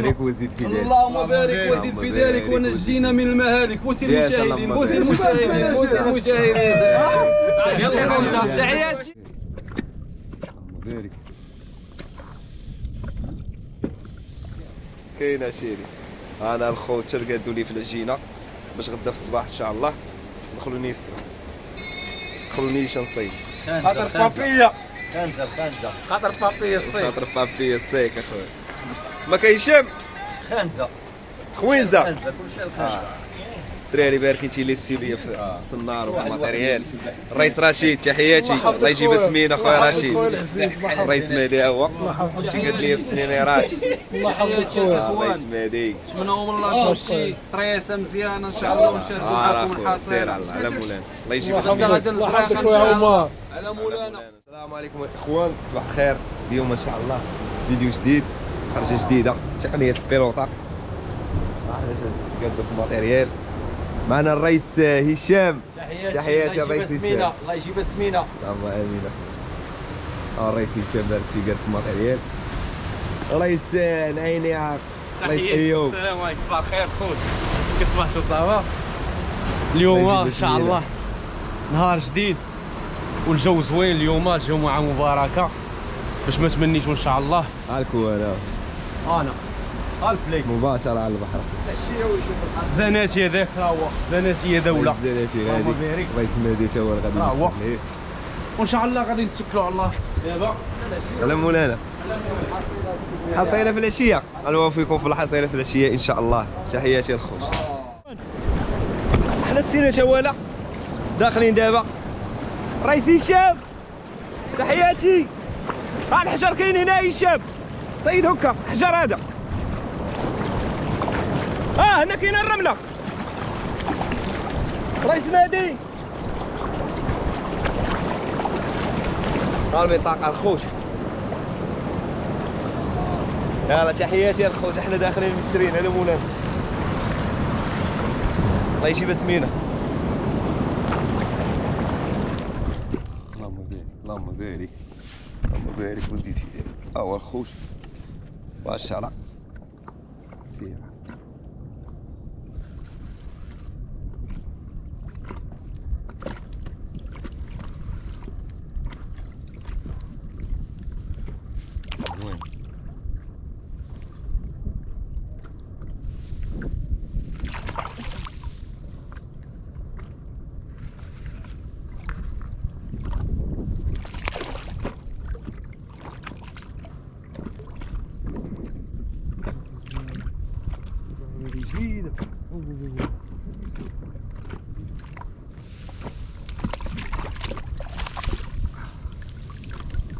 بارك وزيد في ذلك. اللهم بارك وزيد في ذلك ونجينا من المهالك. بوسي المشاهدين، بوسي المشاهدين، بوسي المشاهدين. يلا تحياتي. اللهم بارك. كاين شيري انا الخوت ترقادوا لي في العجينه باش غدا في الصباح ان شاء الله ندخلوا نيسر ندخلوا نيشان نصيد خاطر بابيا خنزه خاطر بابيا الصيف خاطر بابي السيك اخويا ما كاينشم خنزه خوينزه كل شيء الخنزه. الدراري باركين لي السيليه في الصنار وفي الماتيريال. الرئيس رشيد تحياتي الله يجيب سمين اخويا رشيد. الرئيس مهدي هو تيقاد لي في السنينيرات. الله يحفظك خويا. الرئيس مهدي نتمنوا من الله تمشي طريسه مزيانه ان شاء الله ونشاركوا معكم الحصيله. سير على مولانا الله يجيب سمين. غادي نزرعها ان شاء الله على مولانا. السلام عليكم اخوان صباح الخير. اليوم ان شاء الله فيديو جديد خرجه جديده تقنيه البيلوطه قادوا في الماتيريال. معنا الرئيس هشام. تحياتي الرئيس هشام. الله يجيب سمينه. اللهم امين. الرئيس هشام بارك شي قاد في الماتيريال. الرئيس نعيني الرئيس ايوب. السلام عليكم صباح الخير خوت. كي صبحتوا صافا؟ اليوم ان شاء الله نهار جديد والجو زوين. اليوم الجمعه مباركه باش ما تمنيش ان شاء الله. هاكو انا الفليك مباشره على البحر. زناتي هذاك راه هو زناتي هي دوله. زناتي غادي اللهم بارك. الرئيس مهدي تا هو غادي هو. يوصل ليه. وان شاء الله غادي نتكلوا على الله دابا. على مولانا حصيله في العشيه. نوافيكم في الحصيله في العشيه ان شاء الله. تحياتي الخوت. حنا السينا شواله داخلين دابا. رئيس هشام تحياتي. ها الحجر كاين هنا هشام صيد هكا حجر هذا. هنا كاينه الرمله. رئيس مهدي ها البطاقه الخوت. يلا تحياتي الخوت. احنا داخلين مسترين على مولانا الله يجيب سمينه. اللهم بارك اللهم بارك اللهم بارك وزيد في ذلك. هو الخوت والشرع سيره.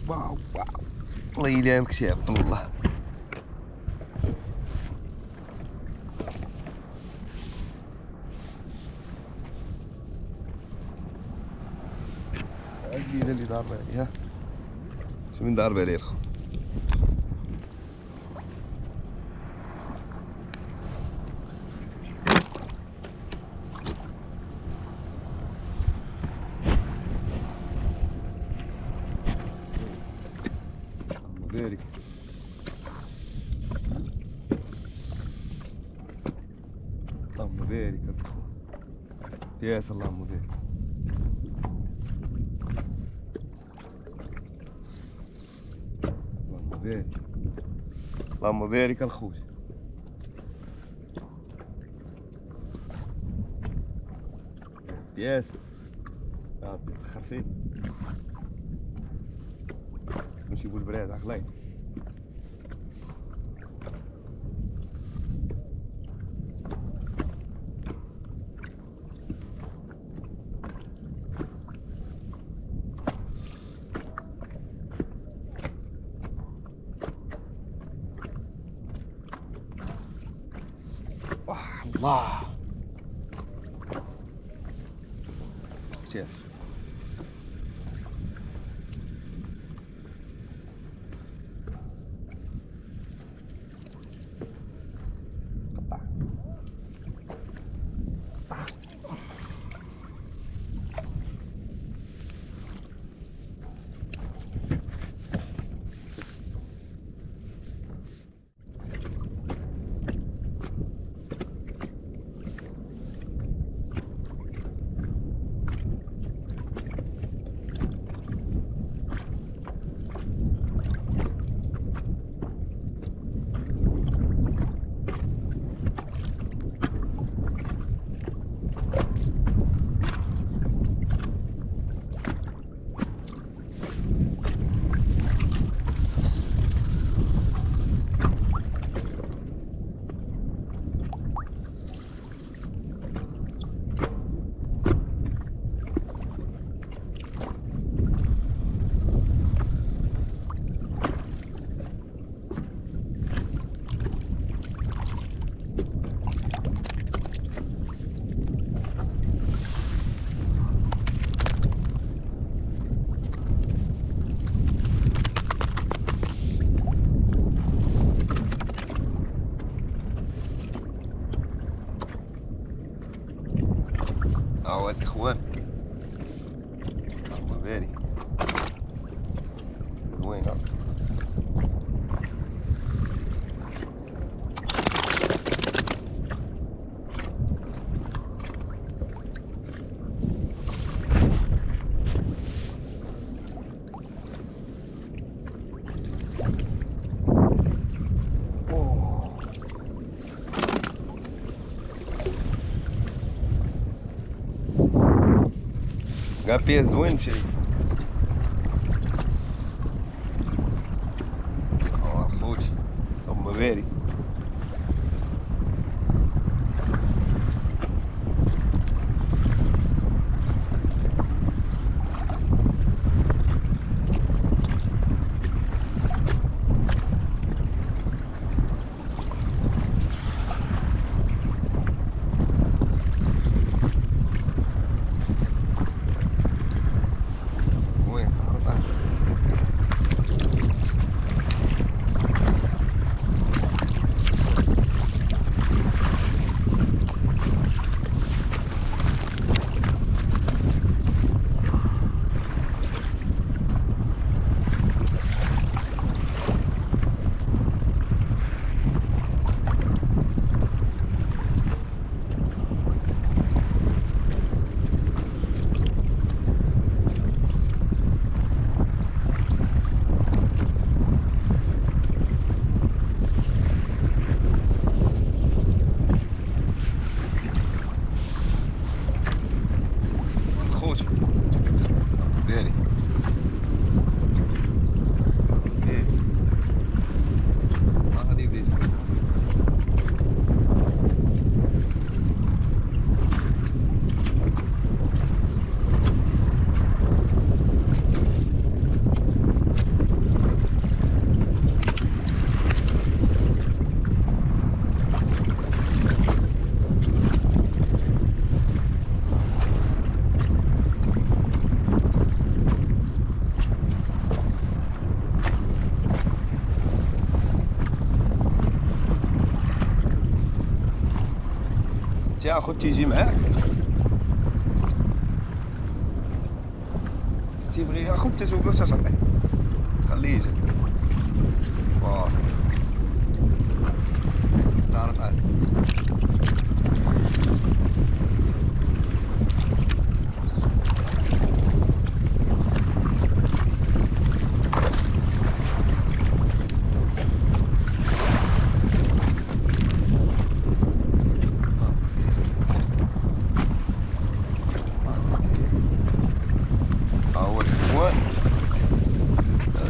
واو واو الله يلامك شي عبد الله. هذه اللي ضاربه عليها. شو من ضاربه عليه الخو. بارك اللهم بارك ياس اللهم بارك. اللهم بارك اللهم بارك الخوت. ياس يا ربي تسخر فيه نمشي بالبراد عقلاي. الله شاف ها هو الاخوان اللهم بارك زوينه. كاع بياس زوين مشري. خوتي اللهم بارك. وين سهرتها؟ خوتي ديالي ايه غادي بديت تاخذ تيجي معاك تيبغي ياخذ تتوقف تعطيه تخليه يجي واه صارت عاد هو الاخوان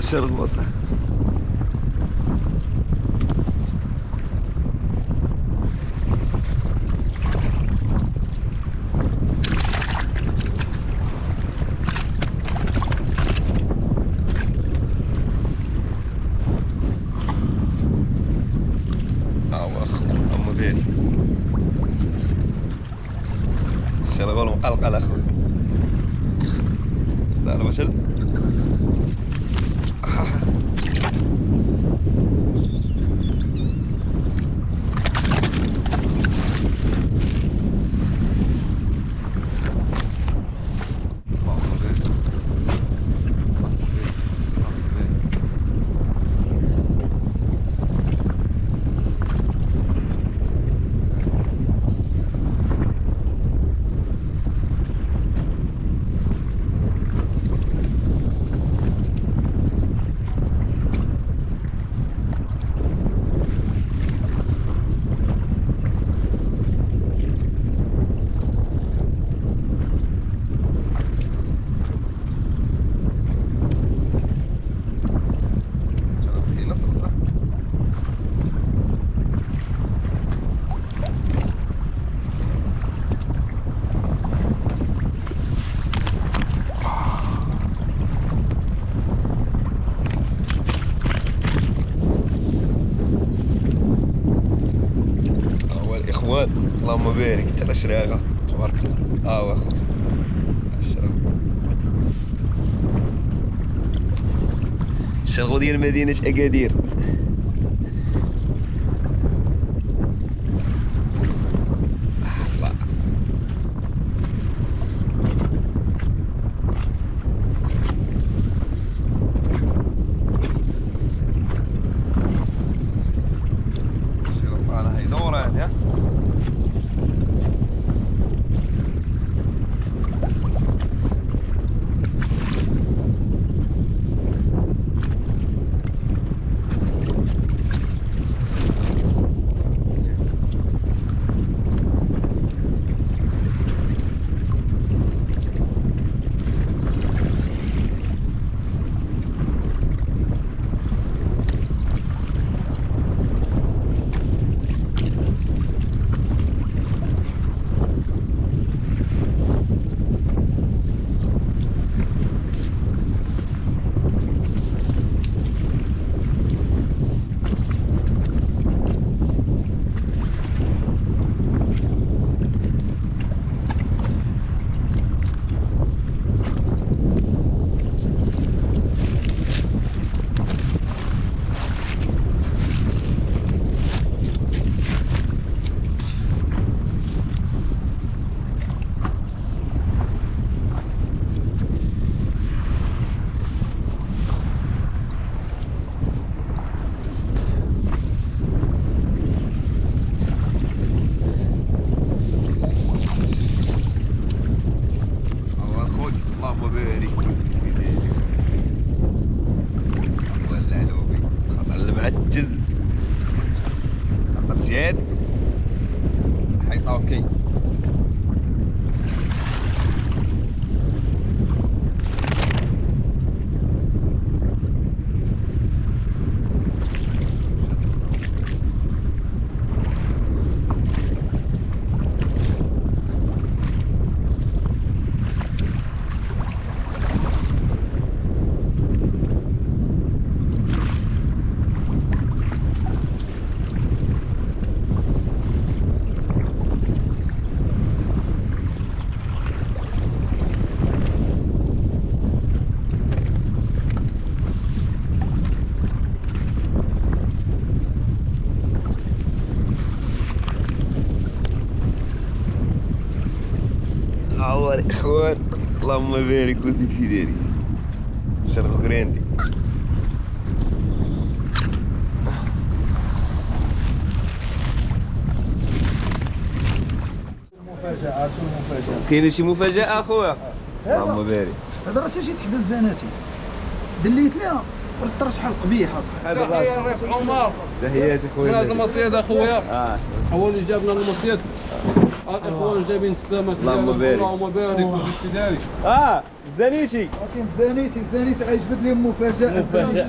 شرق وسط. ها هو أم بيري الشرغل مقلقل اخويا. لا لا بشل الاخوان اللهم بارك ترى شراغه تبارك الله. ها هو اخويا الشرغو ديال مدينة أكادير. الله هذه ها. اللهم بارك في ذلك. ولع لوبي خطر المعجز، خطر جاد حيطاوكي. عوار اخوان، اللهم بارك وزيد في داري. شرب غراندي. مفاجأة. شنو المفاجأة؟ كاينه شي مفاجأة اخويا؟ اللهم بارك. هذا راه تجي تحدى الزناتي دليت لها ورد شحال قبيحة. هذا تحية الريف عمر. تحياتي من خويا. هذا المصيد اخويا. هو اللي جابنا المصيد. الاخوان جايبين السمك. اللهم بارك. اللهم بارك وزيد في ذلك. زانيتي. ولكن الزانيتي غيجبد لهم مفاجأة.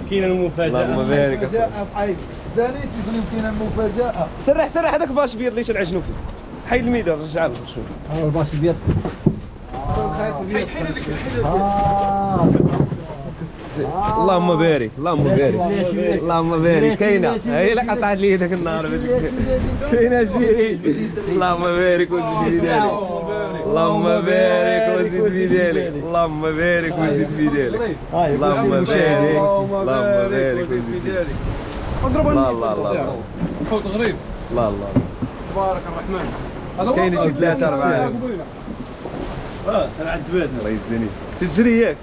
كاين المفاجأة. اللهم بارك. مفاجأة صعيب. الزانيتي يقول لهم كاينة المفاجأة. سرح هذاك باش بيض اللي شنعجنوا فيه. حيد الميدان رجع له شوف. ها الباش البيض. اللهم بارك. اللهم بارك. اللهم بارك. كاينه هي اللي قطعت لي ذاك النهار. كاينه شي. اللهم بارك وزيد في ذلك. اللهم بارك وزيد في ذلك. اللهم بارك وزيد في ذلك. اللهم بارك. اللهم بارك وزيد في ذلك. لا لا لا. حوت غريب. لا لا. تبارك الرحمن. كاين شي 3 4. انا عجبتني. الله يجزيني. تجري ياك.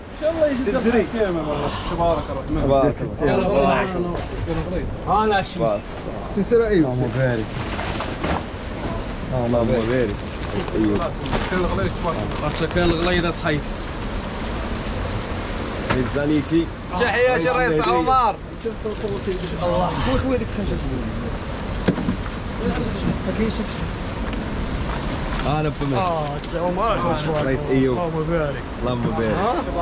تجري. تبارك الرحمن. تبارك الله. انا شفت. سير ايوب. اللهم بارك. اللهم بارك. ايوه. كان الغليظ تبارك. كان الغليظ صحيح. زانيتي. تحياتي الرئيس عمر. الله خويا ديك الخشب ما كاينش انا فهمت. السي عمر رئيس ايوب. اللهم بارك. اللهم بارك.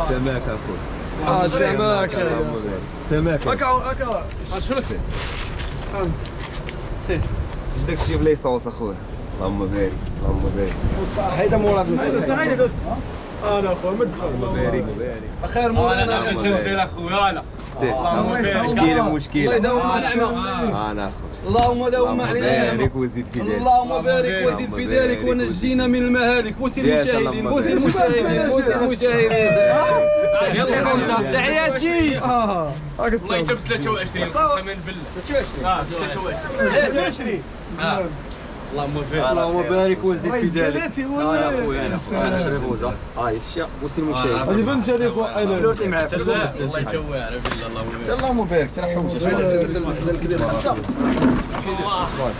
سماك اخويا. سماك. اللهم بارك. سماك. هكا شنو فيه؟ فهمت. اش داك الشيء بليسونس اخويا. اللهم بارك. اللهم بارك. هيدا مراد. تعالي بس انا اخويا مد. اللهم بارك. خير مولانا ديال اخويا. انا مشكلة. الله يداوم علينا. انا اللهم داوم علينا. بارك وزيد في ذلك. اللهم بارك وزيد في ذلك ونجينا من المهالك. بوسي المشاهدين. بوسي المشاهدين. بوسي المشاهدين. يلا تحياتي. والله جبت 23 قسما بالله 23 23 اللهم بارك وزيد في ذلك. الزناتي ولا يا خويا انا شري بوزه. هاي الشيء بوسي المشاهد. هذه بنت هذيك انا فلوتي معاه الله يتوي على بالله اللهم بارك ترحم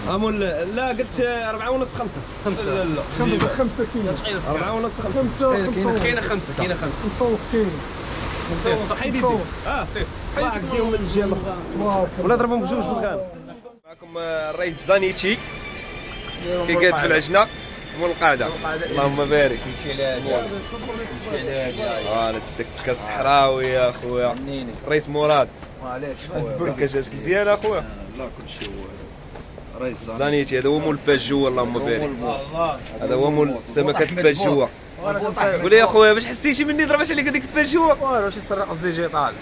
امول لا قلت 4 ونص 5 5 كيلو 4 ونص 5 5 كاينه 5 كاينه 5 5 ونص كيلو صحيدي سير صباحك ديهم من الجهه الاخرى تبارك ولا ضربهم بجوج في الخان. معكم الرئيس زانيتشي كي قاعد في العجنه مول القاعده. اللهم بارك. الدكه الصحراوي يا خويا. الرئيس مراد. معليش الدكه جاتك مزيان اخويا. لا كل شيء هو هذا رئيس زانيتي هذا هو مول الباجوه. اللهم بارك. هذا هو مول سمكه الباجوه. قول لي يا خويا باش حسيتي مني ضربت عليك هذيك الباجوه. واش يسرق الزيجي طال.